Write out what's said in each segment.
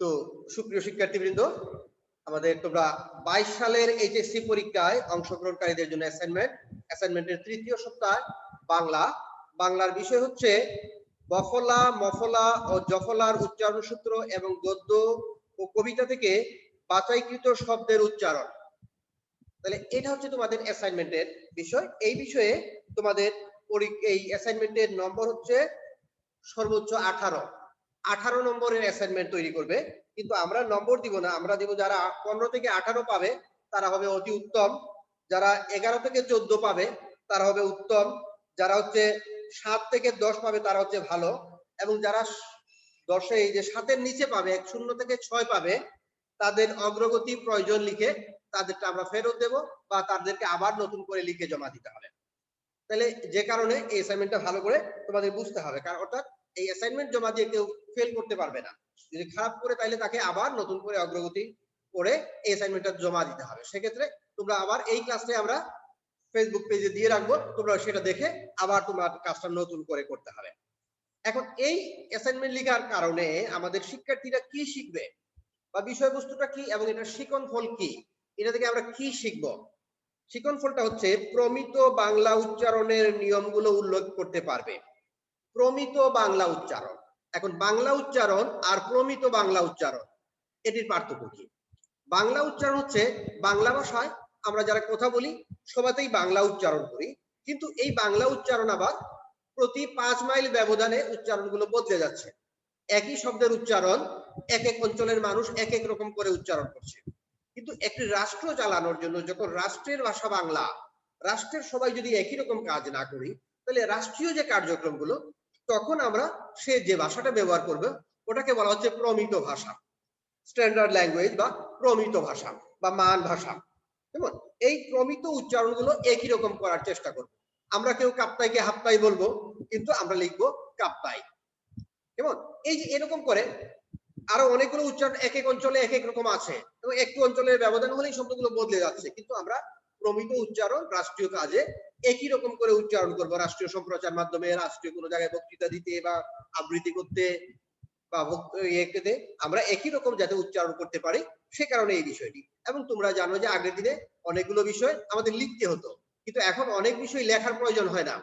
তো সুপ্রিয় শিক্ষার্থীবৃন্দ, আমাদের তোমরা 22 সালের এইচএসসি পরীক্ষায় অংশগ্রহণকারীদের জন্য অ্যাসাইনমেন্টের তৃতীয় সপ্তাহ বাংলার বিষয় হচ্ছে বফলা, মফলা ও জফলার উচ্চারণ সূত্র এবং গদ্য ও কবিতা থেকে বাছাইকৃত শব্দের উচ্চারণ। তাহলে এটা হচ্ছে তোমাদের অ্যাসাইনমেন্টের বিষয়। এই বিষয়ে তোমাদের এই অ্যাসাইনমেন্টের নম্বর হচ্ছে সর্বোচ্চ 18 নম্বরের অ্যাসাইনমেন্ট তৈরি করবে, কিন্তু আমরা নম্বর দিব না, আমরা দিব যারা 15 থেকে 18 পাবে তারা হবে অতি উত্তম, যারা 11 থেকে 14 পাবে তারা হবে উত্তম, যারা হচ্ছে 7 থেকে 10 পাবে তারা হচ্ছে ভালো, এবং যারা 10 এই যে 7 এর নিচে পাবে, 0 থেকে 6 পাবে, তাদের অগ্রগতি প্রয়োজন লিখে তাদেরটা আমরা ফেরত দেব বা তাদেরকে আবার নতুন করে লিখে জমা দিতে হবে। তাহলে যে কারণে এই অ্যাসাইনমেন্টটা ভালো করে তোমাদের বুঝতে হবে, কারণ অর্থাৎ এই অ্যাসাইনমেন্ট জমা দিয়ে কেউ ফেল করতে পারবে না। যদি খারাপ করে তাহলে তাকে আবার নতুন করে অগ্রগতি করে এই অ্যাসাইনমেন্টটা জমা দিতে হবে। সেক্ষেত্রে তোমরা আবার এই ক্লাসে আমরা ফেসবুক পেজে দিয়ে রাখবো, তোমরা সেটা দেখে আবার তোমার কাজটা নতুন করে করতে হবে। এখন এই অ্যাসাইনমেন্ট লেখার কারণে আমাদের শিক্ষার্থীরা কি শিখবে বা বিষয়বস্তুটা কি এবং এটার শিখন ফল কি, এটা থেকে আমরা কি শিখবো। শিখন ফলটা হচ্ছে প্রমিত বাংলা উচ্চারণের নিয়মগুলো উল্লেখ করতে পারবে। প্রমিত বাংলা উচ্চারণ, এখন বাংলা উচ্চারণ আর প্রমিত বাংলা উচ্চারণ এটির পার্থক্য কি? বাংলা উচ্চারণ হচ্ছে বাংলা ভাষায় আমরা যারা কথা বলি সবাতেই বাংলা উচ্চারণ করি, কিন্তু এই বাংলা উচ্চারণ আবার প্রতি 5 মাইল ব্যবধানে উচ্চারণগুলো বদলে যাচ্ছে। একই শব্দের উচ্চারণ এক এক অঞ্চলের মানুষ এক এক রকম করে উচ্চারণ করছে, কিন্তু একটি রাষ্ট্র চালানোর জন্য যখন রাষ্ট্রের ভাষা বাংলা, রাষ্ট্রের সবাই যদি একই রকম কাজ না করি, তাহলে রাষ্ট্রীয় যে কার্যক্রমগুলো তখন আমরা সে যে ভাষাটা ব্যবহার করবে ওটাকে বলা হচ্ছে প্রমিত ভাষা, স্ট্যান্ডার্ড ল্যাঙ্গুয়েজ বা প্রমিত ভাষা বা মান ভাষা। কেমন এই প্রমিত উচ্চারণগুলো একই রকম করার চেষ্টা করব। আমরা কেউ কাপ্তাইকে হাপ্তাই বলবো, কিন্তু আমরা লিখবো কাপ্তাই। কেমন এই যে এরকম করে আরো অনেকগুলো উচ্চারণ এক এক অঞ্চলে এক এক রকম আছে, এবং একটু অঞ্চলের ব্যবধান হলেই শব্দগুলো বদলে যাচ্ছে, কিন্তু আমরা প্রমিত উচ্চারণ রাষ্ট্রীয় কাজে একই রকম করে উচ্চারণ করব। রাষ্ট্রীয় সম্প্রচার মাধ্যমে, রাষ্ট্রীয় কোনো জায়গায় বক্তৃতা দিতে বা আবৃত্তি করতে বা ইয়েতে আমরা একই রকম যাতে উচ্চারণ করতে পারি, সে কারণে এই বিষয়টি। এবং তোমরা জানো যে আগের দিনে অনেকগুলো বিষয় আমাদের লিখতে হতো, কিন্তু এখন অনেক বিষয় লেখার প্রয়োজন হয় না,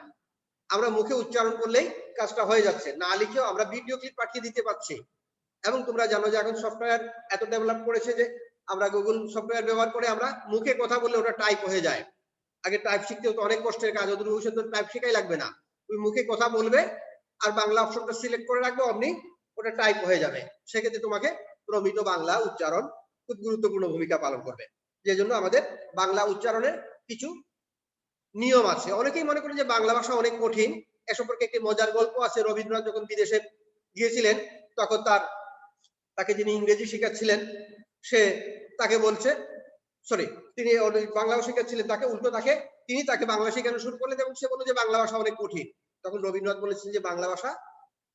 আমরা মুখে উচ্চারণ করলেই কাজটা হয়ে যাচ্ছে, না লিখেও আমরা ভিডিও ক্লিপ পাঠিয়ে দিতে পারছি। এবং তোমরা জানো যে এখন সফটওয়্যার এত ডেভেলপ করেছে যে আমরা গুগল সফটওয়্যার ব্যবহার করে আমরা মুখে কথা বললে ওটা টাইপ হয়ে যায়। আগে টাইপ শিখতে হতো, অনেক কষ্টের কাজ, ওদের ভবিষ্যতে টাইপ শেখাই লাগবে না, তুমি মুখে কথা বলবে আর বাংলা অপশনটা সিলেক্ট করে রাখবে, অমনি ওটা টাইপ হয়ে যাবে। সেক্ষেত্রে তোমাকে প্রমিত বাংলা উচ্চারণ খুব গুরুত্বপূর্ণ ভূমিকা পালন করবে। যে জন্য আমাদের বাংলা উচ্চারণের কিছু নিয়ম আছে। অনেকেই মনে করেন যে বাংলা ভাষা অনেক কঠিন, এ সম্পর্কে একটি মজার গল্প আছে। রবীন্দ্রনাথ যখন বিদেশে গিয়েছিলেন তখন তাকে যিনি ইংরেজি শেখাচ্ছিলেন সে তাকে বলছে, সরি তিনি বাংলা শেখাচ্ছিলেন তাকে, উল্টো তিনি তাকে বাংলা শেখানো শুরু করলেন এবং সে বলল যে বাংলা ভাষা অনেক কঠিন। তখন রবীন্দ্রনাথ বলেছেন যে বাংলা ভাষা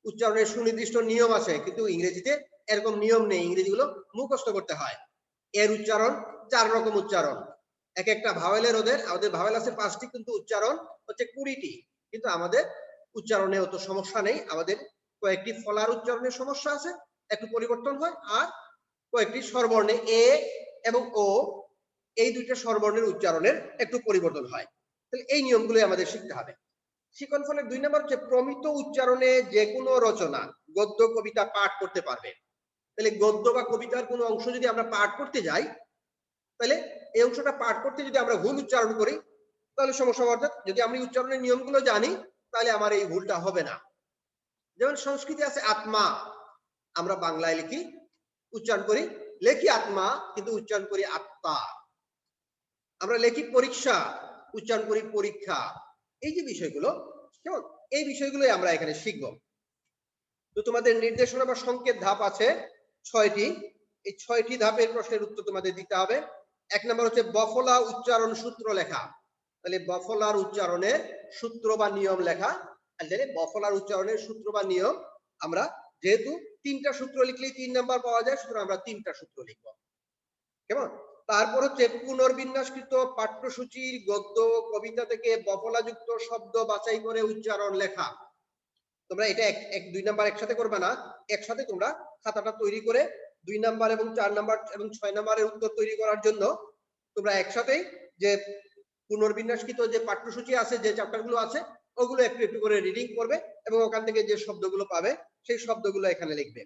উচ্চারণের সুনির্দিষ্ট নিয়ম আছে, কিন্তু ইংরেজিতে এরকম নিয়ম নেই, ইংরেজিগুলো মুখস্থ করতে হয়। এর উচ্চারণ 4 রকম উচ্চারণ, এক একটা ভাওয়েলের আমাদের ভাওয়েল আছে 5টি, কিন্তু উচ্চারণ হচ্ছে 20টি। কিন্তু আমাদের উচ্চারণে অত সমস্যা নেই, আমাদের কয়েকটি ফলার উচ্চারণের সমস্যা আছে, একটু পরিবর্তন হয়, আর কয়েকটি স্বরবর্ণে এ এবং ও, এই দুইটা স্বরবর্ণের উচ্চারণের একটু পরিবর্তন হয়। তাহলে এই নিয়মগুলো আমাদের শিখতে হবে। শিখন ফলের 2 নম্বর হচ্ছে প্রমিত উচ্চারণে যে কোনো রচনা, গদ্য কবিতা পাঠ করতে পারবে। তাহলে গদ্য বা কবিতার কোনো অংশ যদি আমরা পাঠ করতে যাই, তাহলে এই অংশটা পাঠ করতে যদি আমরা ভুল উচ্চারণ করি তাহলে সমস্যা। অর্থাৎ যদি আমি উচ্চারণের নিয়মগুলো জানি তাহলে আমার এই ভুলটা হবে না। যেমন সংস্কৃতে আছে আত্মা, আমরা বাংলায় লিখি উচ্চারণ করি লেখি আত্মা, কিন্তু উচ্চারণ করি আত্মা। আমরা লেখি পরীক্ষা, উচ্চারণ করি পরীক্ষা। এই যে বিষয়গুলো, কেমন এই বিষয়গুলোই আমরা এখানে শিখব। তো তোমাদের নির্দেশনা বা সংকেত ধাপ আছে 6টি। এই 6টি ধাপের প্রশ্নের উত্তর তোমাদের দিতে হবে। 1 নম্বর হচ্ছে বফলা উচ্চারণ সূত্র লেখা। তাহলে বফলার উচ্চারণের সূত্র বা নিয়ম লেখা। তাহলে বফলার উচ্চারণের সূত্র বা নিয়ম আমরা যেহেতু 3টা সূত্র লিখলেই 3 নাম্বার পাওয়া যায়, সুতরাং আমরা 3টা সূত্র লিখব। কেমন? তারপর হচ্ছে পুনর্বিন্যাসকৃত পাঠ্যসূচির গদ্য কবিতা থেকে বফলাযুক্ত শব্দ বাছাই করে উচ্চারণ লেখা। তোমরা এটা 1 2 নাম্বার একসাথে করবে না, একসাথে তোমরা খাতাটা তৈরি করে 2 নাম্বার এবং 4 নাম্বার এবং 6 নাম্বারের উত্তর তৈরি করার জন্য তোমরা একসাথেই যে পুনর্বিন্যাসকৃত যে পাঠ্যসূচি আছে, যে চ্যাপ্টারগুলো আছে, ওগুলো একটু একটু করে রিডিং করবে এবং ওখান থেকে যে শব্দগুলো পাবে সেই শব্দগুলো এখানে লিখবে।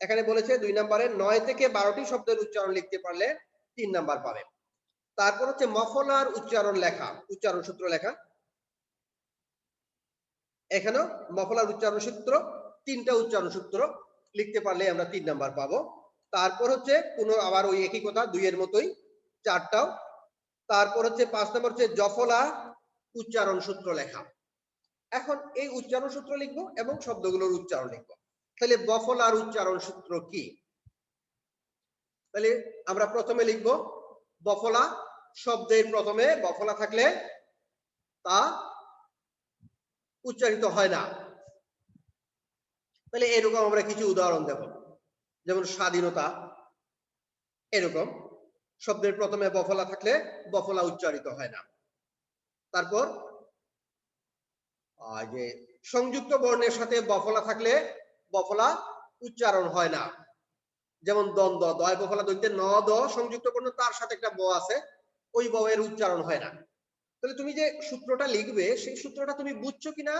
এখানে বলেছে 2 নম্বরে 9 থেকে 12টি শব্দের উচ্চারণ লিখতে পারলে 3 নাম্বার পাবে। তারপর হচ্ছে মফলার উচ্চারণ লেখা, উচ্চারণ সূত্র লেখা। এখানেও মফলার উচ্চারণ সূত্র, 3টা উচ্চারণ সূত্র লিখতে পারলে আমরা 3 নাম্বার পাবো। তারপর হচ্ছে কোনো আবার ওই একই কথা 2 এর মতোই 4টাও। তারপর হচ্ছে 5 নম্বর হচ্ছে জফলা উচ্চারণ সূত্র লেখা। এখন এই উচ্চারণ সূত্র লিখবো এবং শব্দগুলোর উচ্চারণ লিখবো। তাহলে বফলার উচ্চারণ সূত্র কি? তাহলে আমরা প্রথমে লিখবো বফলা। শব্দের প্রথমে বফলা থাকলে তা উচ্চারিত হয় না। তাহলে এরকম আমরা কিছু উদাহরণ দেব, যেমন স্বাধীনতা। এরকম শব্দের প্রথমে বফলা থাকলে বফলা উচ্চারিত হয় না। তারপর যে সংযুক্ত বর্ণের সাথে বফলা থাকলে বফলা উচ্চারণ হয় না, যেমন দ্বন্দ্ব, দয় বফলা দৈত্যে ন দ সংযুক্ত বর্ণ, তার সাথে একটা ব আছে, ওই ব এর উচ্চারণ হয় না। তাহলে তুমি যে সূত্রটা লিখবে সেই সূত্রটা তুমি বুঝছো কিনা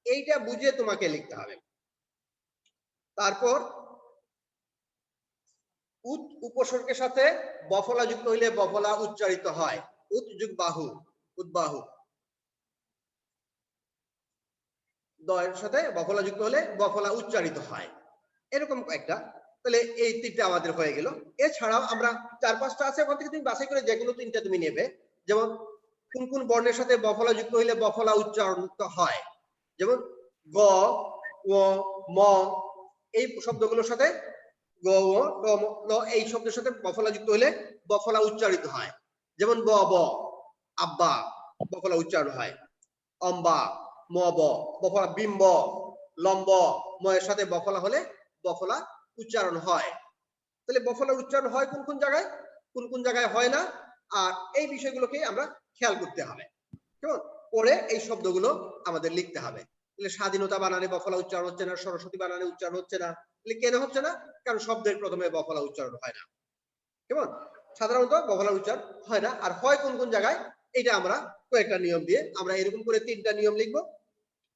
এইটা বুঝে তোমাকে লিখতে হবে। তারপর উৎ উপসর্গের সাথে বফলা যুক্ত হইলে বফলা উচ্চারিত হয়। উৎ যুগ বাহু, উদ্বাহু। দয়ের সাথে বফলা যুক্ত হলে বফলা উচ্চারিত হয়। এরকম একটা। তাহলে এই 3টা আমাদের হয়ে গেল। এছাড়াও আমরা 4-5টা আছে, ওখান থেকে তুমি বাছাই করে যেগুলো 3টা তুমি নেবে। যেমন কোন কোন বর্ণের সাথে বফলা যুক্ত হইলে বফলা উচ্চারিত হয়, যেমন গ, ও, ম, এই শব্দগুলোর সাথে গ, ও, ট, ম, ল, এই শব্দের সাথে বফলা যুক্ত হইলে বফলা উচ্চারিত হয়। যেমন ব, ব, আব্বা, বফলা উচ্চারণ হয়। অম্বা, ম, ব, বফলা। বিম্ব, লম্ব, ম এর সাথে বফলা হলে বফলা উচ্চারণ হয়। তাহলে বফলা উচ্চারণ হয় কোন কোন জায়গায়, কোন কোন জায়গায় হয় না, আর এই বিষয়গুলোকে আমরা খেয়াল করতে হবে। কেমন পরে এই শব্দগুলো আমাদের লিখতে হবে। তাহলে স্বাধীনতা বানানে বফলা উচ্চারণ হচ্ছে না, সরস্বতী বানানে উচ্চারণ হচ্ছে না। তাহলে কেন হচ্ছে না? কারণ শব্দের প্রথমে বফলা উচ্চারণ হয় না। কেমন সাধারণত বফলা উচ্চারণ হয় না, আর হয় কোন কোন জায়গায়, এটা আমরা কয়েকটা নিয়ম দিয়ে আমরা এরকম করে 3টা নিয়ম লিখবো।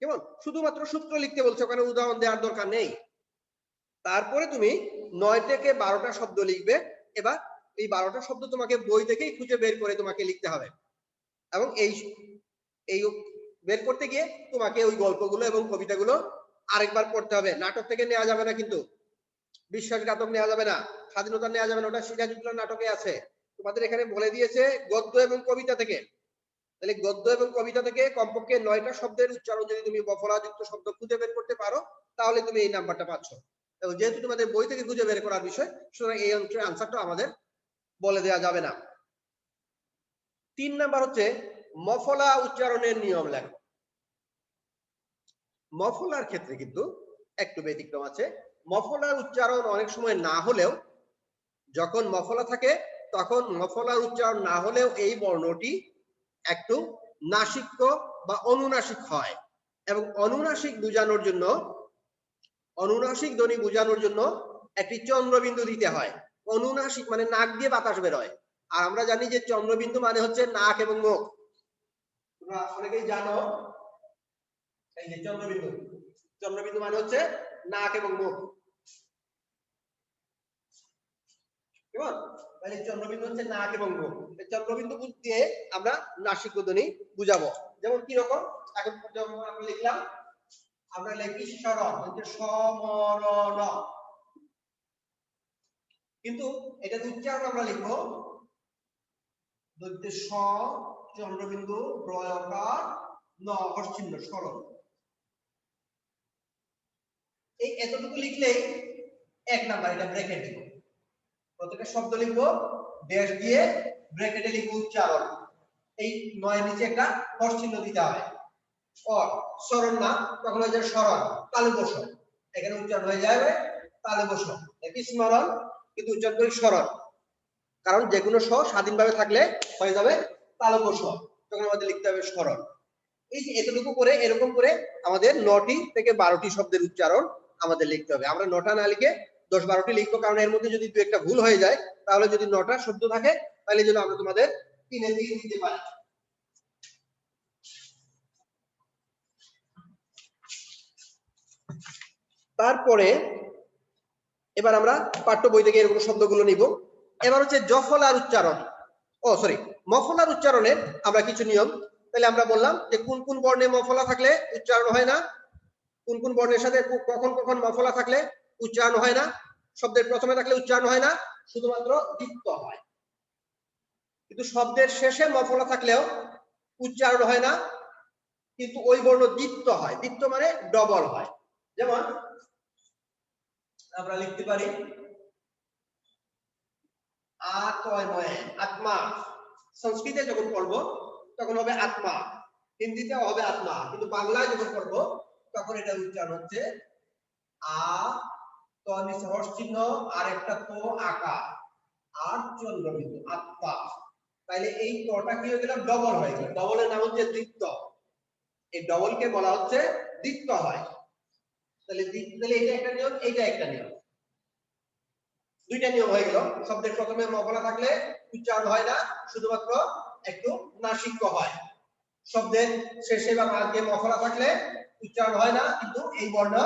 কেমন শুধুমাত্র সূত্র লিখতে বলছো, ওখানে উদাহরণ দেওয়ার দরকার নেই। তারপরে তুমি 9 থেকে 12টা শব্দ লিখবে। এবার এই 12টা শব্দ তোমাকে বই থেকেই খুঁজে বের করে তোমাকে লিখতে হবে, এবং এই এই বের করতে গিয়ে তোমাকে ওই গল্পগুলো এবং কবিতাগুলো আরেকবার পড়তে হবে। নাটক থেকে নেওয়া যাবে না, কিন্তু বিশ্বাসঘাতক নেওয়া যাবে না, স্বাধীনতা নেওয়া যাবে না, ওটা সিরাজউদ্দৌলা নাটকে আছে। তোমাদের এখানে বলে দিয়েছে গদ্য এবং কবিতা থেকে। তাহলে গদ্য এবং কবিতা থেকে কমপক্ষে 9টা শব্দের উচ্চারণ যদি তুমি বফলাযুক্ত শব্দ খুঁজে বের করতে পারো, তাহলে তুমি এই নাম্বারটা পাচ্ছ। এবং যেহেতু তোমাদের বই থেকে খুঁজে বের করার বিষয়, সুতরাং এই অংশের আনসারটা আমাদের বলে দেওয়া যাবে না। 3 নাম্বার হচ্ছে মফলা উচ্চারণের নিয়ম লেখো। মফলার ক্ষেত্রে কিন্তু একটু ব্যতিক্রম আছে। মফলার উচ্চারণ অনেক সময় না হলেও, যখন মফলা থাকে তখন মফলার উচ্চারণ না হলেও এই বর্ণটি একটু নাসিক্য বা অনুনাসিক হয়, এবং অনুনাসিক বোঝানোর জন্য, অনুনাসিক ধ্বনি বোঝানোর জন্য একটি চন্দ্রবিন্দু দিতে হয়। অনুনাসিক মানে নাক দিয়ে বাতাস বের হয়, আর আমরা জানি যে চন্দ্রবিন্দু মানে হচ্ছে নাক এবং মুখ। তোমরা অনেকেই জানো এই যে চন্দ্রবিন্দু, চন্দ্রবিন্দু মানে হচ্ছে নাক এবং মুখ। কেমন তাহলে চন্দ্রবিন্দু হচ্ছে নাক এবং মুখ। এই চন্দ্রবিন্দু দিয়ে আমরা নাসিক ধ্বনি বুঝাবো। যেমন কি রকম, এখন যেমন আমরা লিখলাম, আমরা লিখি স্মরণ, হচ্ছে সমরণ, কিন্তু এটা উচ্চারণ আমরা লিখবো দৈত্য স, চন্দ্রবিন্দু, রয়কার, ন, হর্ষচিহ্ন, স্মরণ। এই এতটুকু লিখলেই 1 নাম্বার, এটা ব্র্যাকেট দিব। প্রত্যেকটা শব্দ লিখবো ড্যাশ দিয়ে, ব্র্যাকেটে লিখবো উচ্চারণ। এই 9 এর নিচে একটা হর্ষচিহ্ন দিতে হবে। স্মরণ না, তখন হয়ে যায় স্মরণ, তালু বস, এখানে উচ্চারণ হয়ে যাবে তালু বস। একই স্মরণ কিন্তু উচ্চারণ করি স্মরণ, কারণ যে কোনো স স্বাধীনভাবে থাকলে হয়ে যাবে তালু বস, তখন আমাদের লিখতে হবে স্মরণ। এই যে এতটুকু করে এরকম করে আমাদের 9টি থেকে 12টি শব্দের উচ্চারণ আমাদের লিখতে হবে। আমরা 9টা না লিখে 10-12টি লিখবো, কারণ এর মধ্যে যদি 2-একটা ভুল হয়ে যায় তাহলে যদি 9টা শব্দ থাকে তাহলে যেন আমরা তোমাদের 3 এ দিয়ে দিতে পারি। তারপরে এবার আমরা পাঠ্য বই থেকে এরকম শব্দগুলো নিব। এবার হচ্ছে জফলার উচ্চারণ, সরি মফলার উচ্চারণের আমরা কিছু নিয়ম। তাহলে আমরা বললাম যে কোন কোন বর্ণে মফলা থাকলে উচ্চারণ হয় না, কোন কোন বর্ণের সাথে কখন কখন মফলা থাকলে উচ্চারণ হয় না। শব্দের প্রথমে থাকলে উচ্চারণ হয় না, শুধুমাত্র দ্বিত্ব হয়। কিন্তু শব্দের শেষে মফলা থাকলেও উচ্চারণ হয় না, কিন্তু ওই বর্ণ দ্বিত্ব হয়। দ্বিত্ব মানে ডবল হয়। যেমন আমরা লিখতে পারি আত্মা। সংস্কৃতে যখন পড়বো তখন হবে আত্মা, হিন্দিতেও হবে আত্মা, কিন্তু বাংলায় যখন পড়বো তখন এটা উচ্চারণ হচ্ছে আ, ত নিচে হর্ষ চিহ্ন আর একটা তো আকার আর চন্দ্রবিন্দু, আত্মা। তাইলে এই তটা কি হয়ে গেল, ডবল হয়ে গেল। ডবলের নাম হচ্ছে দ্বিত্ব। এই ডবলকে বলা হচ্ছে দ্বিত্ব হয়। তাহলে এটা একটা নিয়ম, এইটা একটা নিয়ম, দুইটা নিয়ম হয়ে গেল। শব্দের প্রথমে মফলা থাকলে উচ্চারণ হয় না, শুধুমাত্র একটু নাসিক্য হয়। শব্দের শেষে বা মাঝে মফলা থাকলে উচ্চারণ হয় না, কিন্তু এই বর্ণ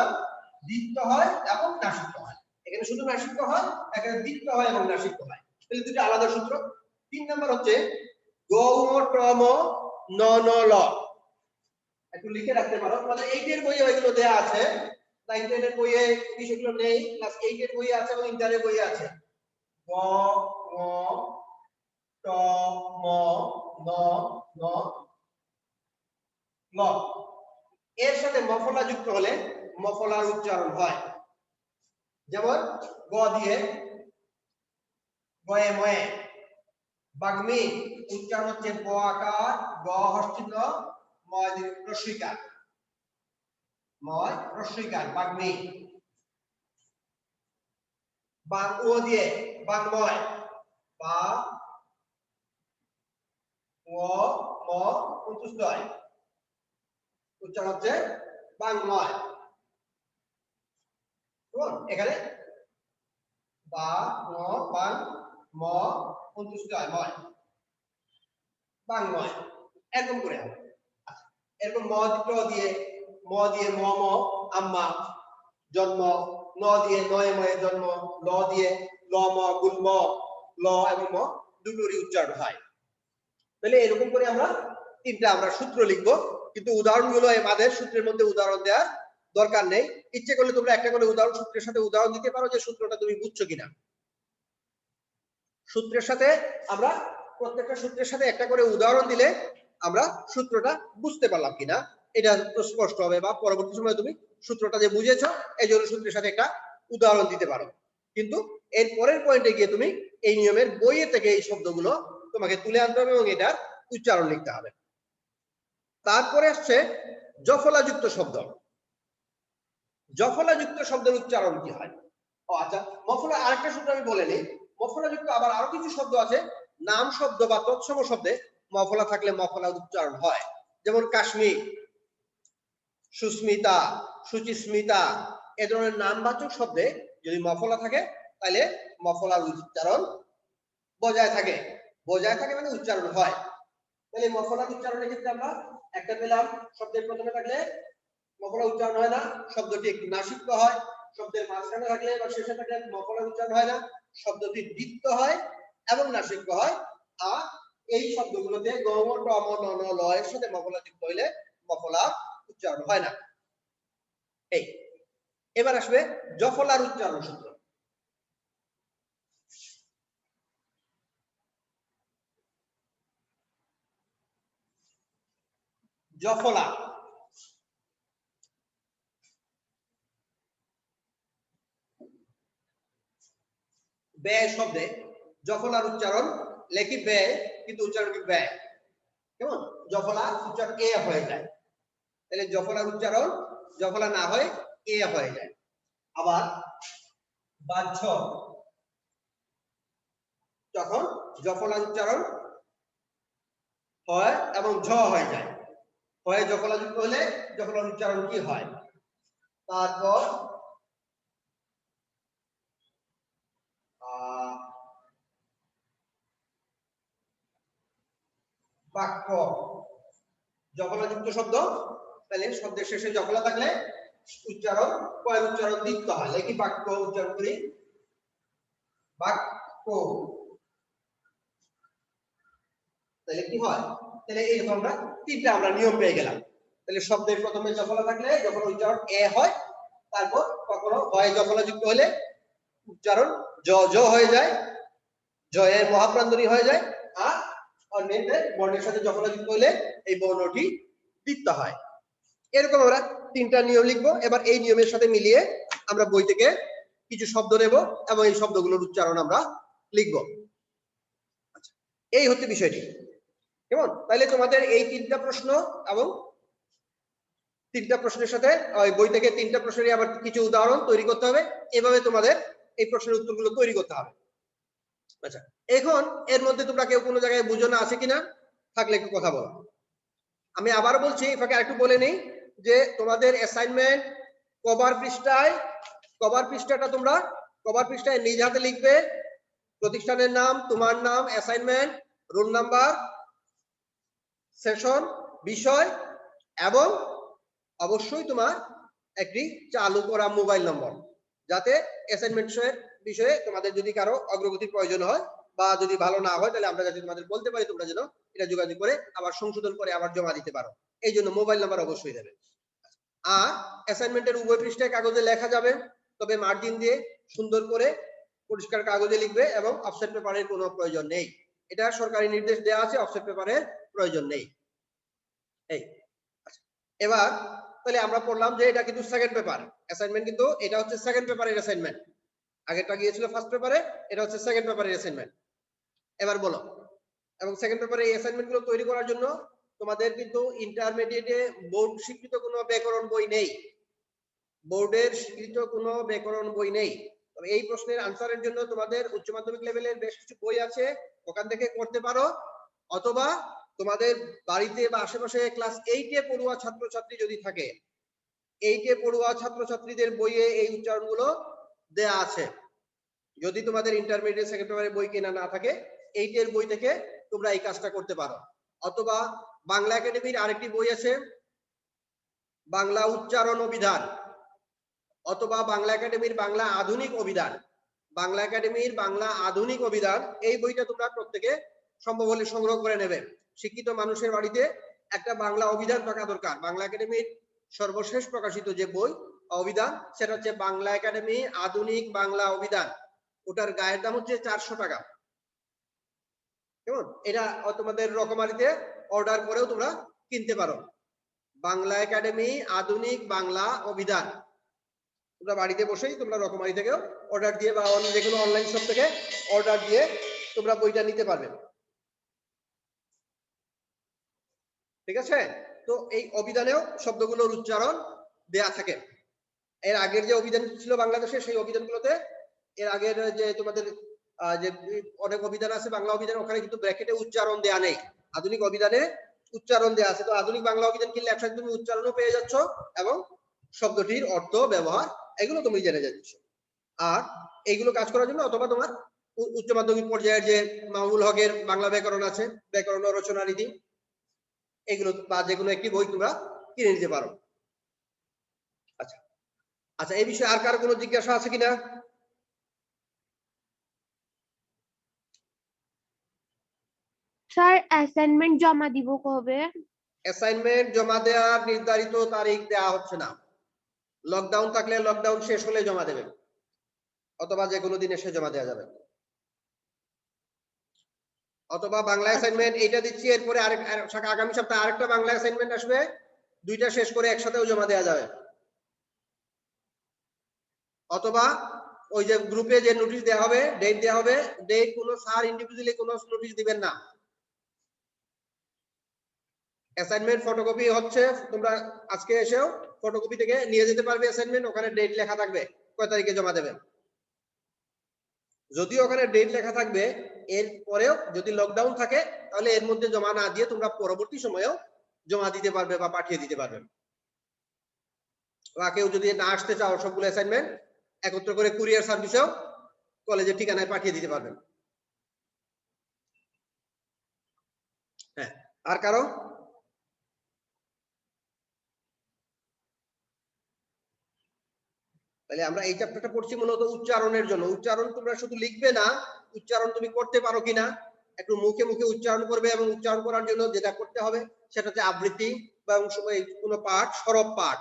দ্বিত্ব হয় এবং নাসিক্য হয়। এখানে শুধু নাসিক্য হয়, এখানে দ্বিত্ব হয় এবং নাসিক্য হয়। তাহলে দুটো আলাদা সূত্র। 3 নাম্বার হচ্ছে গ উ ট ম ন ন ল। একটু লিখে রাখতে পারো, আমাদের 8 এর বইয়ে এগুলো দেয়া আছে। 9 10 এর বইয়ে বিষয়গুলো নেই, ক্লাস 8 এর বইয়ে আছে এবং ইন্টারের বইয়ে আছে। গ ম ট ম ন ন ল। এর সাথে মফলা যুক্ত হলে মফলার উচ্চারণ হয়। যেমন গ দিয়ে গয়ে ময়ে, বাগ্মি উচ্চারণ হচ্ছে গ আকার, গ হস্তিন, ময় রস্বইকার, ময় রস্বইকার, বাগ্মি। বাং ও দিয়ে বাংময়, বা ও ম অন্তুষ্টয়, উচ্চারণ হচ্ছে বাংময়। এখানে বা ম বাং ম অন্তুষ্টয় ময়, বাংময়, এরকম করে হবে। এরকম ম দিয়ে ম ম আম্মা জন্ম, ন দিয়ে নয় ময়ে জন্ম, ল দিয়ে ল ম গুল্ম, ল এবং ম দুটোরই উচ্চারণ হয়। তাহলে এরকম করে আমরা 3টা আমরা সূত্র লিখবো, কিন্তু উদাহরণগুলো আমাদের সূত্রের মধ্যে উদাহরণ দেওয়ার দরকার নেই। ইচ্ছে করলে তোমরা একটা করে উদাহরণ সূত্রের সাথে উদাহরণ দিতে পারো যে সূত্রটা তুমি বুঝছো কিনা। সূত্রের সাথে আমরা প্রত্যেকটা সূত্রের সাথে একটা করে উদাহরণ দিলে আমরা সূত্রটা বুঝতে পারলাম কিনা এটা স্পষ্ট হবে, বা পরবর্তী সময় তুমি সূত্রটা যে বুঝেছো এই জন্য সূত্রের সাথে একটা উদাহরণ দিতে পারো। কিন্তু এর পরের পয়েন্টে গিয়ে তুমি এই নিয়মের বইয়ে থেকে এই শব্দগুলো তোমাকে তুলে আনতে হবে এবং এটার উচ্চারণ লিখতে হবে। তারপরে আসছে জফলাযুক্ত শব্দ। জফলাযুক্ত শব্দের উচ্চারণ কি হয়? আচ্ছা, মফলা আরেকটা সূত্র আমি বলে নিই। মফলাযুক্ত আবার আরো কিছু শব্দ আছে, নাম শব্দ বা তৎসম শব্দে মফলা থাকলে মফলা উচ্চারণ হয়। যেমন কাশ্মীর, সুস্মিতা, সুচিস্মিতা, এ ধরনের নামবাচক শব্দে যদি মফলা থাকে তাহলে মফলার উচ্চারণ বজায় থাকে। বজায় থাকে মানে উচ্চারণ হয়। তাহলে মফলা উচ্চারণের ক্ষেত্রে আমরা একটা পেলাম, শব্দের প্রথমে থাকলে মফলা উচ্চারণ হয় না, শব্দটি একটু নাসিক্য হয়। শব্দের মাঝখানে থাকলে বা শেষে থাকলে মফলা উচ্চারণ হয় না, শব্দটি দ্বিত্ব হয় এবং নাসিক্য হয়। আর এই শব্দগুলোতে গ ম ট ম ন ন ল এর সাথে মফলা যুক্ত হইলে মফলা উচ্চারণ হয় না। এই এবার আসবে জফলার উচ্চারণ সূত্র। জফলা ব্যয় শব্দে জফলার উচ্চারণ লেখি ব্যয়, কিন্তু উচ্চারণ কি ব্যয়। কেমন? জফলা উচ্চারণ এ হয়ে যায়। তাহলে জফলার উচ্চারণ জফলা না হয় এ হয়ে যায়। আবার বাহ্য, যখন জফলার উচ্চারণ হয় এবং ঝ হয়ে যায়, হয় জফলা যুক্ত হলে জফলার উচ্চারণ কি হয়। তারপর বাক্য যফলাযুক্ত শব্দ, তাহলে শব্দের শেষে যফলা থাকলে উচ্চারণ পয়ের উচ্চারণ দিতে হয়। লেখি বাক্য উচ্চারণ করি বাক্য, তাহলে কি হয়, তাহলে এইরকম আমরা তিনটা আমরা নিয়ম পেয়ে গেলাম। তাহলে শব্দের প্রথমে যফলা থাকলে যখন উচ্চারণ এ হয়, তারপর কখনো হয় যফলাযুক্ত হলে উচ্চারণ জ জ হয়ে যায়, জয়ের মহাপ্রান্তরী হয়ে যায়, আর অন্যের বর্ণের সাথে যফলাযুক্ত হলে এই বর্ণটি বৃত্ত হয়। এরকম আমরা তিনটা নিয়ম লিখবো। এবার এই নিয়মের সাথে মিলিয়ে আমরা বই থেকে কিছু শব্দ নেব এবং এই শব্দগুলোর উচ্চারণ আমরা লিখবো। আচ্ছা, এই হচ্ছে বিষয়টি। কেমন? তাহলে তোমাদের এই তিনটা প্রশ্ন এবং তিনটা প্রশ্নের সাথে বই থেকে তিনটা প্রশ্নের আবার কিছু উদাহরণ তৈরি করতে হবে। এভাবে তোমাদের এই প্রশ্নের উত্তরগুলো তৈরি করতে হবে। আচ্ছা, এখন এর মধ্যে তোমরা কেউ কোনো জায়গায় বুঝো না আছে কিনা, থাকলে একটু কথা বলো। আমি আবার বলছি, ফাঁকে আরেকটু বলে নেই যে তোমাদের অ্যাসাইনমেন্ট কভার পৃষ্ঠাটা তোমরা কভার পৃষ্ঠায় নিজ হাতে লিখবে। প্রতিষ্ঠানের নাম, তোমার নাম, অ্যাসাইনমেন্ট, রোল নাম্বার, সেশন, বিষয় এবং অবশ্যই তোমার একটি চালু করা মোবাইল নম্বর, যাতে অ্যাসাইনমেন্টের বিষয়ে তোমাদের যদি কারো অগ্রগতির প্রয়োজন হয় বা যদি ভালো না হয়, তাহলে আমরা যাতে তোমাদের বলতে পারি, তোমরা যেন এটা যোগাযোগ করে আবার সংশোধন করে আবার জমা দিতে পারো। এই জন্য মোবাইল নাম্বার অবশ্যই দেবে। আর অ্যাসাইনমেন্টের উভয় পৃষ্ঠায় কাগজে লেখা যাবে, তবে মার্জিন দিয়ে সুন্দর করে পরিষ্কার কাগজে লিখবে এবং অফসেট পেপারের কোনো প্রয়োজন নেই। এটা সরকারি নির্দেশ দেওয়া আছে, অফসেট পেপারের প্রয়োজন নেই। এই এবার তাহলে আমরা পড়লাম যে এটা কিন্তু সেকেন্ড পেপার অ্যাসাইনমেন্ট, কিন্তু এটা হচ্ছে সেকেন্ড পেপারের অ্যাসাইনমেন্ট। আগেরটা গিয়েছিল ফার্স্ট পেপারে, এটা হচ্ছে সেকেন্ড পেপারের অ্যাসাইনমেন্ট। এবার বলো, এবং সেকেন্ড পেপারে এই অ্যাসাইনমেন্ট গুলো তৈরি করার জন্য তোমাদের কিন্তু ইন্টারমিডিয়েটে বোর্ড স্বীকৃত কোনো ব্যাকরণ বই নেই, বোর্ডের স্বীকৃত কোনো ব্যাকরণ বই নেই। তবে এই প্রশ্নের আনসারের জন্য তোমাদের উচ্চ মাধ্যমিক লেভেলের বেশ কিছু বই আছে, ওখান থেকে করতে পারো। অথবা তোমাদের বাড়িতে বা আশেপাশে ক্লাস 8 এ পড়ুয়া ছাত্রছাত্রী যদি থাকে, 8 এ পড়ুয়া ছাত্রছাত্রীদের বইয়ে এই উচ্চারণগুলো দেয়া আছে। যদি তোমাদের ইন্টারমিডিয়েট সেকেন্ড পেপারের বই কেনা না থাকে, 8 এর বই থেকে তোমরা এই কাজটা করতে পারো। অথবা বাংলা একাডেমির আরেকটি বই আছে, বাংলা উচ্চারণ অভিধান, অথবা বাংলা একাডেমির বাংলা আধুনিক অভিধান। বাংলা একাডেমির বাংলা আধুনিক অভিধান, এই বইটা তোমরা প্রত্যেকে সম্ভব হলে সংগ্রহ করে নেবে। শিক্ষিত মানুষের বাড়িতে একটা বাংলা অভিধান থাকা দরকার। বাংলা একাডেমির সর্বশেষ প্রকাশিত যে বই অভিধান, সেটা হচ্ছে বাংলা একাডেমি আধুনিক বাংলা অভিধান। ওটার গায়ের দাম হচ্ছে 400 টাকা। কেমন? এটা তোমাদের রকমারিতে অর্ডার করেও তোমরা কিনতে পারো। বাংলা একাডেমি আধুনিক বাংলা অভিধান, তোমরা বাড়িতে বসেই তোমরা রকমারি থেকেও অর্ডার দিয়ে বা যে কোনো অনলাইন শপ থেকে অর্ডার দিয়ে তোমরা বইটা নিতে পারবে। ঠিক আছে? তো এই অভিধানেও শব্দগুলোর উচ্চারণ দেয়া থাকে। এর আগের যে অভিধান ছিল বাংলাদেশে, সেই অভিধানগুলোতে এর আগের যে তোমাদের যে অনেক অভিধান আছে বাংলা অভিধান, ওখানে কিন্তু ব্র্যাকেটে উচ্চারণ দেয়া নেই। আধুনিক অভিধানে উচ্চারণ দেয়া আছে। তো আধুনিক বাংলা অভিধান কিনলে একসাথে তুমি উচ্চারণও পেয়ে যাচ্ছ এবং শব্দটির অর্থ, ব্যবহার এগুলো তুমি জেনে যাচ্ছ। আর এইগুলো কাজ করার জন্য অথবা তোমার উচ্চ মাধ্যমিক পর্যায়ের যে মাহমুল হকের বাংলা ব্যাকরণ আছে, ব্যাকরণ ও রচনা রীতি, এগুলো বা যে কোনো একটি বই তোমরা কিনে নিতে পারো। আচ্ছা আচ্ছা, এই বিষয়ে আর কারো কোনো জিজ্ঞাসা আছে কিনা? স্যার অ্যাসাইনমেন্ট জমা দিব কবে? অ্যাসাইনমেন্ট জমা দেওয়ার নির্ধারিত তারিখ দেওয়া হচ্ছে না। লকডাউন থাকলে লকডাউন শেষ হলে জমা দেবেন, অথবা যে কোনো দিন এসে জমা দেওয়া যাবে। অথবা বাংলা অ্যাসাইনমেন্ট এইটা দিচ্ছি, এরপরে আগামী সপ্তাহে আরেকটা বাংলা অ্যাসাইনমেন্ট আসবে, দুইটা শেষ করে একসাথেও জমা দেওয়া যাবে। অথবা ওই যে গ্রুপে যে নোটিশ দেওয়া হবে, ডেট দেওয়া হবে, ডেট কোনো স্যার ইন্ডিভিজুয়ালি কোনো নোটিশ দিবেন না। অ্যাসাইনমেন্ট ফটোকপি হচ্ছে, তোমরা আজকে এসেও ফটোকপি থেকে নিয়ে যেতে পারবে অ্যাসাইনমেন্ট, ওখানে ডেট লেখা থাকবে কয় তারিখে জমা দেবেন। যদিও ওখানে ডেট লেখা থাকবে, এর পরেও যদি লকডাউন থাকে তাহলে এর মধ্যে জমা না দিয়ে তোমরা পরবর্তী সময়েও জমা দিতে পারবে বা পাঠিয়ে দিতে পারবে। বা কেউ যদি না আসতে চাও, সবগুলো অ্যাসাইনমেন্ট একত্র করে কুরিয়ার সার্ভিসেও কলেজের ঠিকানায় পাঠিয়ে দিতে পারবেন। হ্যাঁ, আর কারো? তাহলে আমরা এই চ্যাপ্টারটা পড়ছি মূলত উচ্চারণের জন্য। উচ্চারণ তোমরা শুধু লিখবে না, উচ্চারণ তুমি করতে পারো কিনা, একটু মুখে মুখে উচ্চারণ করবে, এবং উচ্চারণ করার জন্য যেটা করতে হবে সেটা হচ্ছে আবৃত্তি বা কোনো পাঠ, সরব পাঠ।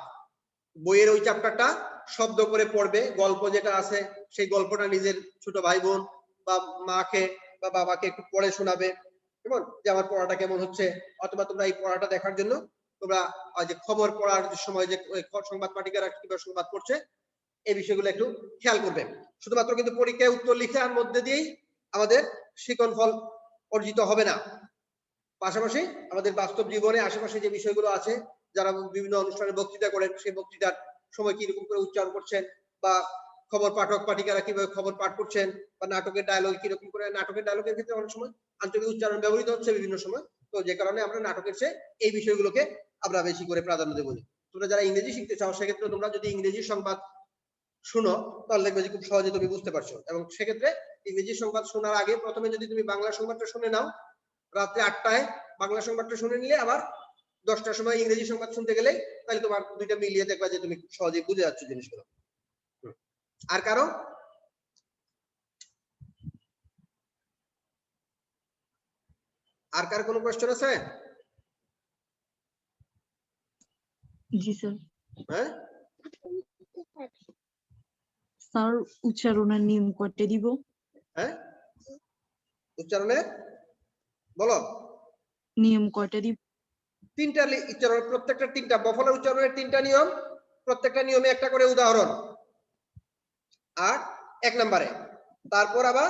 বইয়ের ওই চ্যাপ্টারটা শব্দ করে পড়বে, গল্প যেটা আছে সেই গল্পটা নিজের ছোট ভাই বোন বা মাকে বা বাবাকে একটু পড়ে শোনাবে, কেমন যে আমার পড়াটা কেমন হচ্ছে। অথবা তোমরা এই পড়াটা দেখার জন্য তোমরা যে খবর পড়ার সময় যে সংবাদ পাঠিকারা কিভাবে সংবাদ পড়ছে এই বিষয়গুলো একটু খেয়াল করবে। শুধুমাত্র কিন্তু পরীক্ষায় উত্তর লিখার মধ্যে দিয়েই আমাদের শিখন ফল অর্জিত হবে না। পাশাপাশি আমাদের বাস্তব জীবনে আশেপাশে যে বিষয়গুলো আছে, যারা বিভিন্ন অনুষ্ঠানে বক্তৃতা করেন সেই বক্তৃতার সময় কিরকম করে উচ্চারণ করছেন, বা খবর পাঠক পাঠিকারা কিভাবে খবর পাঠ করছেন, বা নাটকের ডায়লগ কিরকম করে, নাটকের ডায়লগের ক্ষেত্রে অনেক সময় আঞ্চলিক উচ্চারণ ব্যবহৃত হচ্ছে বিভিন্ন সময়, তো যে কারণে আমরা নাটকের চেয়ে এই বিষয়গুলোকে আমরা বেশি করে প্রাধান্য দেবো। তোমরা যারা ইংরেজি শিখতে চাও সেক্ষেত্রে তোমরা যদি ইংরেজি সংবাদ শুনো তাহলে দেখবে যে খুব সহজে তুমি বুঝতে পারছো। এবং সেক্ষেত্রে ইংরেজি সংবাদ শোনার আগে প্রথমে যদি তুমি বাংলা সংবাদটা শুনে নাও, রাত্রে 8টায় বাংলা সংবাদটা শুনে নিলে আবার 10টার সময় ইংরেজি সংবাদ শুনতে গেলে, তাহলে তোমার দুইটা মিলিয়ে দেখবা যে তুমি সহজেই বুঝে যাচ্ছ জিনিসগুলো। আর কারো? আর কার কোনো কোশ্চেন আছে? জি স্যার। হ্যাঁ স্যার, উচ্চারণের নিয়ম কয়টা দিব? হ্যাঁ, উচ্চারণের বলো নিয়ম কয়টা দিব? 3টা উচ্চারণ, প্রত্যেকটা 3টা বফলার উচ্চারণের 3টা নিয়ম, প্রত্যেকটা নিয়মে একটা করে উদাহরণ। আর 1 নম্বরে তারপর আবার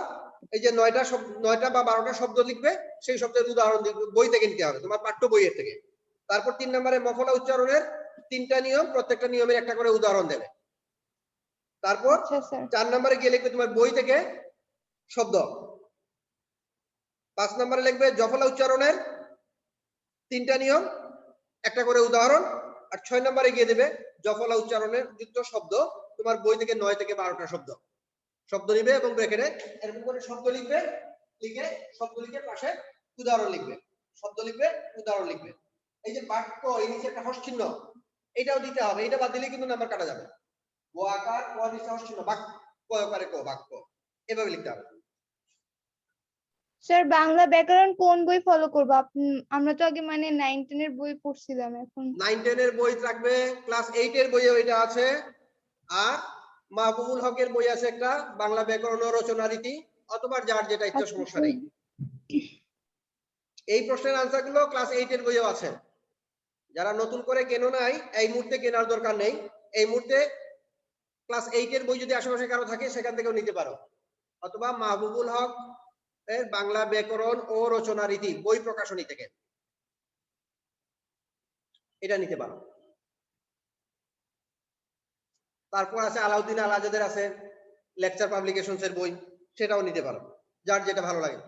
এই যে 9টা বা 12টা শব্দ লিখবে, সেই শব্দের উদাহরণ বই থেকে নিতে হবে, তোমার পাঠ্য বইয়ের থেকে। তারপর 3 নম্বরে মফলা উচ্চারণের 3টা নিয়ম, প্রত্যেকটা নিয়মের একটা করে উদাহরণ দেবে। তারপর 4 নম্বরে গিয়ে লিখবে তোমার বই থেকে শব্দ। 5 নম্বরে লিখবে জফলা উচ্চারণের 3টা নিয়ম, একটা করে উদাহরণ। আর 6 নম্বরে গিয়ে দেবে জফলা উচ্চারণের যুক্ত শব্দ, তোমার বই থেকে 9 থেকে 12টা শব্দ নিবে এবং ব্র্যাকেটে এরকম করে শব্দ লিখবে, লিখে শব্দ লিখে পাশে উদাহরণ লিখবে, শব্দ লিখবে উদাহরণ লিখবে। এই যে বাক্য, এই নিচে একটা হর্ষ চিহ্ন, এটাও দিতে হবে, এটা বাদ দিলে কিন্তু নাম্বার কাটা যাবে। ও আকার ও নিচে হর্ষ চিহ্ন, বাক্য আকারে কো, বাক্য এভাবে লিখতে হবে। স্যার বাংলা ব্যাকরণ কোন বই ফলো করব? আমরা তো আগে মানে 9 10 এর বই পড়ছিলাম, এখন 9 10 এর বই থাকবে, ক্লাস 8 এর বইও এটা আছে। আর মাহবুবুল হকের বই আছে একটা, বাংলা ব্যাকরণ ও রচনা রীতি, অথবা যার যেটা ইচ্ছা, সমস্যা নেই। এই প্রশ্নের আনসার গুলো ক্লাস 8 এর বইও আছে। যারা নতুন করে কেনো নাই, এই মুহূর্তে কেনার দরকার নেই, এই মুহূর্তে ক্লাস 8 এর বই যদি আশেপাশে কারো থাকে সেখান থেকেও নিতে পারো, অথবা মাহবুবুল হক এর বাংলা ব্যাকরণ ও রচনা রীতি বই প্রকাশনী থেকে এটা নিতে পারো। তারপর আছে আলাউদ্দিন আল আজাদের আছে লেকচার পাবলিকেশনস এর বই, সেটাও নিতে পারো, যার যেটা ভালো লাগে।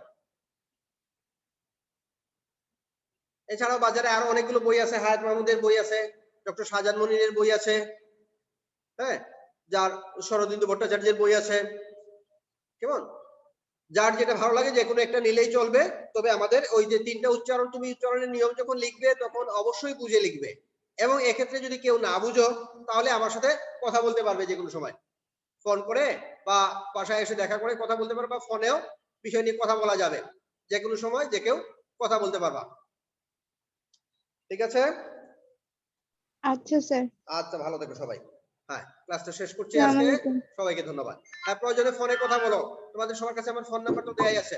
এছাড়াও বাজারে আরো অনেকগুলো বই আছে, হায়াত মাহমুদের বই আছে, ডক্টর শাহজাহান মনিরের বই আছে, হ্যাঁ, যার শরদিন্দু ভট্টাচার্যের বই আছে, কেমন যার যেটা ভালো লাগে যে কোনো একটা নিলেই চলবে। তবে আমাদের ওই যে 3টা উচ্চারণ, তুমি উচ্চারণের নিয়ম যখন লিখবে তখন অবশ্যই বুঝে লিখবে, এবং এক্ষেত্রে যদি কেউ না বুঝো তাহলে আমার সাথে কথা বলতে পারবে, যে কোনো সময় ফোন করে বা বাসায় এসে দেখা করে কথা বলতে পারবা, ফোনেও বিষয় নিয়ে কথা বলা যাবে, যে কোনো সময় যে কেউ কথা বলতে পারবা। ঠিক আছে? আচ্ছা স্যার। আচ্ছা, ভালো থেকো সবাই। হ্যাঁ, ক্লাসটা শেষ করছি আজকে, সবাইকে ধন্যবাদ। আর প্রয়োজনে ফোনে কথা বলো, তোমাদের সবার কাছে আমার ফোন নাম্বার তো দেয়াই আছে।